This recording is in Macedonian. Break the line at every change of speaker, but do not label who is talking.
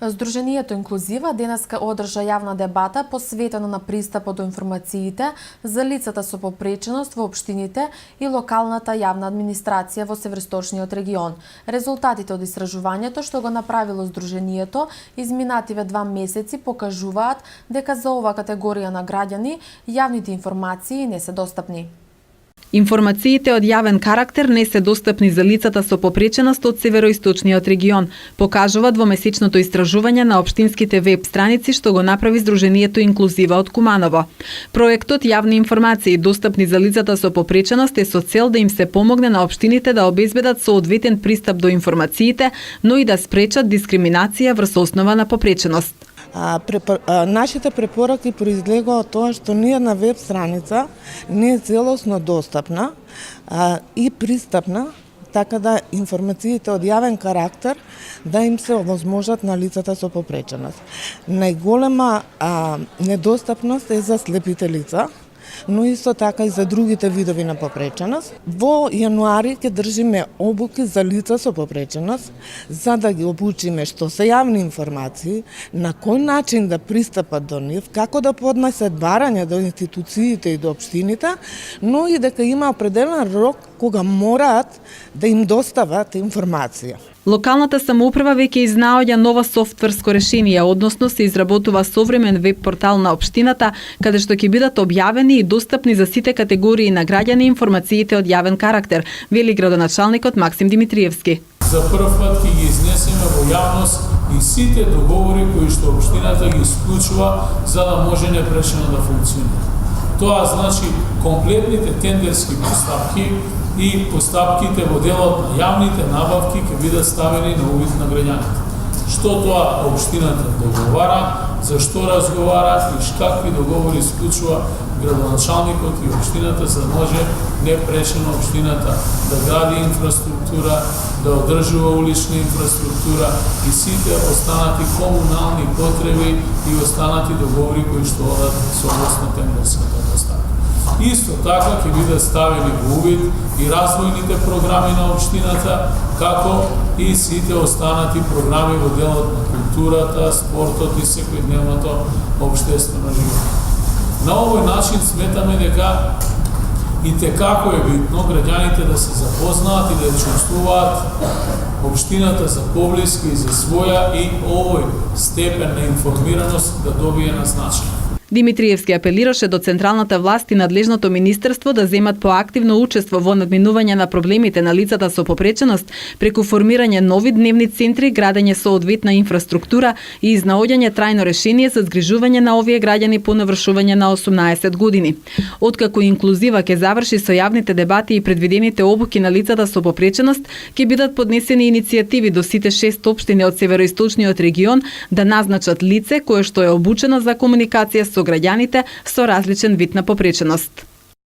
Здруженијето Инклузива денеска одржа јавна дебата посветена на пристапот до информациите за лицата со попреченост во општините и локалната јавна администрација во Североисточниот регион. Резултатите од истражувањето што го направило Здруженијето изминативе 2 месеци покажуваат дека за оваа категорија на граѓани јавните информации не се достапни.
Информациите од јавен карактер не се достапни за лицата со попреченост од Североисточниот регион, покажува двомесечното истражување на општинските веб страници што го направи Здруженијето Инклузива од Куманово. Проектот Јавни информации достапни за лицата со попреченост е со цел да им се помогне на општините да обезбедат соодветен пристап до информациите, но и да спречат дискриминација врз основа на попреченост.
Нашите препораки произлегува од тоа што ниедна веб страница не е целосно достапна и пристапна, така да информациите од јавен карактер да им се овозможат на лицата со попреченост. Најголема недостапност е за слепите лица, но исто така и за другите видови на попреченост. Во јануари ќе држиме обуки за лица со попреченост, за да ги обучиме што се јавни информации, на кој начин да пристапат до нив, како да поднесат барања до институциите и до општините, но и дека има определен рок кога мораат да им достават информација.
Локалната самоуправа веќе изнаоѓа ново софтверско решение, односно се изработува современ веб портал на општината, каде што ќе бидат објавени и достапни за сите категории на граѓани информациите од јавен карактер, вели градоначалникот Максим Димитриевски.
За прв пат ќе ги изнесеме во јавност и сите договори кои што општината ги исклучува за да може непречено да функционира. Тоа значи комплетните тендерски постапки и постапките во делот на јавните набавки ќе бидат ставени на увид на граѓаните. Што тоа општината договара, за што разговара и какви договори исклучува градоначалникот и општината, за да може непречено општината да гради инфраструктура, да одржува улична инфраструктура и сите останати комунални потреби и останати договори кои што одат согласно тендерската постапка. Исто така ќе бидат ставени во увид и развојните програми на општината, како и сите останати програми во делот на културата, спортот и секојдневното општествено живење. На овој начин сметаме дека и текако е битно граѓаните да се запознаат и да чувствуваат општината за поблиска и за своја и овој степен на информираност да добие на значај.
Димитриевски апелираше до централната власт и надлежното министерство да земат поактивно учество во надминување на проблемите на лицата со попреченост преку формирање нови дневни центри, градење соодветна инфраструктура и изнаоѓање трајно решение за згрижување на овие граѓани по навршување на 18 години. Откако Инклузива ќе заврши со јавните дебати и предвидените обуки на лицата со попреченост, ќе бидат поднесени иницијативи до сите 6 општини од Североисточниот регион да назначат лице кое што е обучено за комуникација со граѓаните со различен вид на попреченост.